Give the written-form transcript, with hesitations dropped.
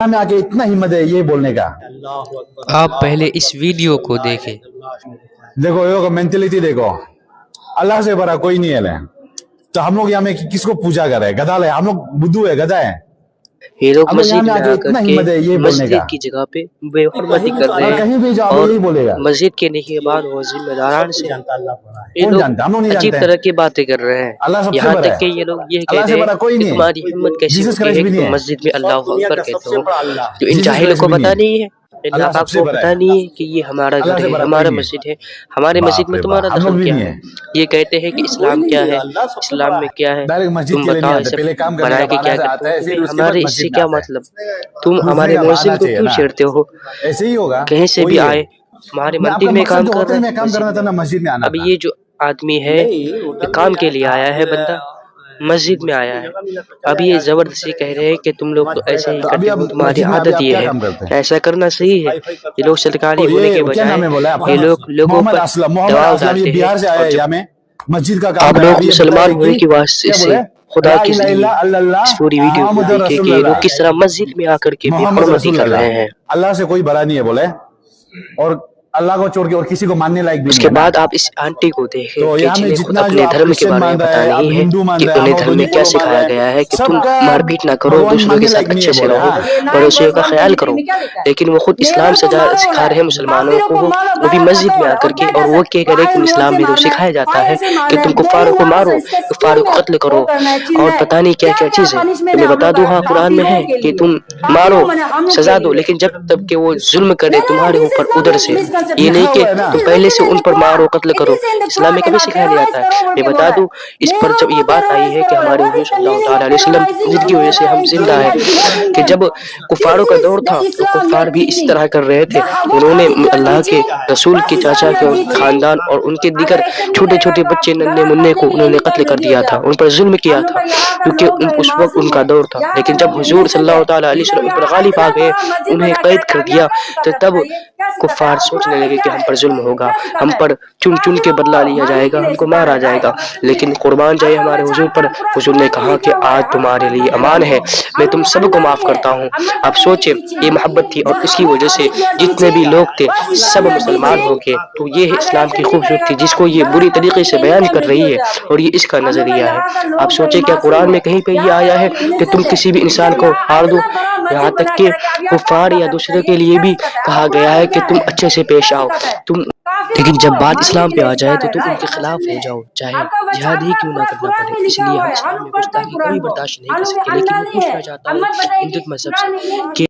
میں آ کے اتنا ہمت ہے یہ بولنے کا. آپ پہلے اس ویڈیو کو دیکھیں. دیکھو یہ مینٹلٹی دیکھو, اللہ سے بڑا کوئی نہیں ہے. تو ہم لوگ یہاں میں کس کو پوجا کر رہے ہیں؟ گدھا لے, ہم لوگ بدھو ہے, گدھا ہے. یہ لوگ ہم لوگ یہاں مسجد میں آ میں کے آ اتنا کر کے ہمت ہے یہ بولنے کا. مسجد کی جگہ پہ بے حرمتی کر رہے کہیں بھی ہیں جاؤ اور یہی بولے گا. مسجد کے نگہبان اور ذمہ داران سے یہ کون لوگ جانتا ہے؟ ہم لوگ نہیں عجیب جانتے طرح ہیں. کی باتیں کر رہے ہیں. اللہ سب سے یہاں بڑا تک کہ ہے. یہ لوگ یہ اللہ کہتے سے ہیں بڑا کوئی کہ نہیں تمہاری ہے. ہمت کیسی جیسس ہوتی کرائسٹ ہے بھی کہ نہیں تم ہے. مسجد میں اللہ اکبر کہتے ہو. جو ان جیسس جاہلوں کرائسٹ کو بھی پتہ نہیں نہیں ہے, اللہ اللہ سب پاک سے کو بڑا پتہ ہے. نہیں ہے کہ یہ ہمارا اللہ گھر سے ہے, بڑا کوئی ہمارا نہیں مسجد ہے. ہے, ہمارے مسجد باپ میں رے تمہارا باپ, ہم لوگ دخل بھی کیا نہیں ہے. ہے. یہ کہتے ہیں کہ اسلام کیا ہے, اسلام میں کیا ہے, ڈائریکٹ مسجد تم کے لیے نہیں بتاؤ یہ آتے, سب پہلے کام کرنے بنا کا کے بہانہ کیا سے کرتے آتا ہو. ہے, تمہیں پھر اس کے بعد ہمارے اس سے مسجد میں کیا آتا ہے. مطلب, تم گھسنے ہمارے کا محسن بہانہ کو چاہیے کیوں نا, چھیڑتے ہو. ایسے ہی ہوگا. کہیں سے بھی وہی ہے. آئے, ہمارے میں آپ کا مندر میں مقصد کام جو کر ہوٹل رہے میں ہیں, کام مسجد کرنا تھا میں. نا, مسجد میں آنا اب تھا. یہ جو آدمی ہے یہ کام کے لیے آیا ہے, بندہ مسجد میں آیا ہے. اب یہ زبردستی کہہ رہے ہیں کہ تم لوگ تو ایسے ہی تو ابھی کرتے آپ ہو, تمہاری مسجد میں ابھی عادت آپ یہ کیا ہے. کام کرتے ہیں؟ ایسا کرنا صحیح ہے. یہ لوگ سرکاری ہونے یہ کے کیا بجائے نام ہے بولا آپ کا؟ یہ لوگ لوگوں محمد پر اسلم. محمد دباؤ اسلم یہ ڈالتے ہیں. بہار سے آیا اور ہے, جب یہاں میں مسجد کا کام آپ کر رہا ہے. لوگ ابھی یہ مسلمان بتائے ہونے کہ کی واسطے کیا سے بولے, خدا لا کے الہ ذریعے الا اللہ اس پوری ویڈیو کو محمد دیکھیں رسول کہ یہ لوگ اللہ. کس طرح مسجد میں آ کر کے بے محمد حرمتی رسول کر اللہ. رہے ہیں. اللہ سے کوئی بڑا نہیں ہے بولے, اور اللہ کو چھوڑ کے اور کسی کو ماننے لائق بھی اس نہیں کے ہے نا. بعد آپ اس آنٹی کو دیکھیں تو کہ یہاں میں جنہیں خود جتنا جو اپنے آپ دھرم کے کرسچن بارے میں مان رہے پتا ہیں, آپ نہیں ہے ہندو مان کہ رہے ہیں, ہم انہیں لوگ دھرم میں کیا دونی مان رہے سکھایا ہیں, گیا ہے کہ سب تم کا مار پیٹ نہ کرو, بھگوان دوسروں کے ماننے ساتھ لائق نہیں اچھے ہے سے بولے. رہو, ہاں, پڑوسیوں کا خیال کرو. لیکن وہ خود اسلام سکھا رہے ہیں مسلمانوں کو, وہ بھی مسجد میں آ کر کے, اور وہ کہہ رہے کہ اسلام میں تو سکھایا جاتا ہے کہ تم کفاروں کو مارو, کفاروں کو قتل کرو, اور پتہ نہیں کیا کیا چیز ہے. تمہیں بتا دوں, ہاں قرآن میں ہے کہ تم مارو, سزا دو, لیکن جب تب کہ وہ ظلم کرے تمہارے اوپر ادھر سے, یہ نہیں لکھا کہ ہوا ہے نا. تم پہلے سے ان پر مارو قتل کرو. اسلام میں کبھی سکھایا نہیں جاتا ہے. میں بتا دوں, اس پر جب یہ بات آئی ہے کہ ہمارے حضور صلی اللہ تعالیٰ علیہ وسلم جن کی وجہ سے ہم زندہ ہیں, کہ جب کفاروں کا دور تھا تو کفار بھی اسی طرح کر رہے تھے. انہوں نے اللہ کے رسول کے چاچا کے خاندان اور ان کے دیگر چھوٹے چھوٹے بچے ننھے منھے کو انہوں نے قتل کر دیا تھا, ان پر ظلم کیا تھا, کیونکہ اس وقت ان کا دور تھا. لیکن جب حضور صلی اللہ تعالیٰ علیہ وسلم ان پر غالب آ گئے, انہیں قید کر دیا, تو تب کفار سوچنے لگے کہ ہم پر ظلم ہوگا, ہم پر چن چن کے بدلہ لیا جائے گا, ہم کو مارا جائے گا. لیکن قربان جائے ہمارے حضور پر, حضور نے کہا کہ آج تمہارے لیے امان ہے, میں تم سب کو معاف کرتا ہوں. آپ سوچیں, یہ محبت تھی, اور اس کی وجہ سے جتنے بھی لوگ تھے سب مسلمان ہو گئے. تو یہ ہے اسلام کی خوبصورتی, جس کو یہ بری طریقے سے بیان کر رہی ہے, اور یہ اس کا نظریہ ہے. آپ سوچیں, کیا قرآن میں کہیں پہ یہ آیا ہے کہ تم کسی بھی انسان کو مار دو؟ یہاں تک کہ کفار یا دوسروں کے لیے بھی کہا گیا ہے کہ تم اچھے سے پیش آؤ. لیکن جب بات اسلام پہ آ جائے تو تم ان کے خلاف ہو جاؤ, چاہے جہاد ہی کیوں نہ کرنا پڑے. اس لیے ہم اسلام میں گستاخی کبھی برداشت نہیں کر سکتے. لیکن میں پوچھنا چاہتا ہوں ہندو مذہب سے کہ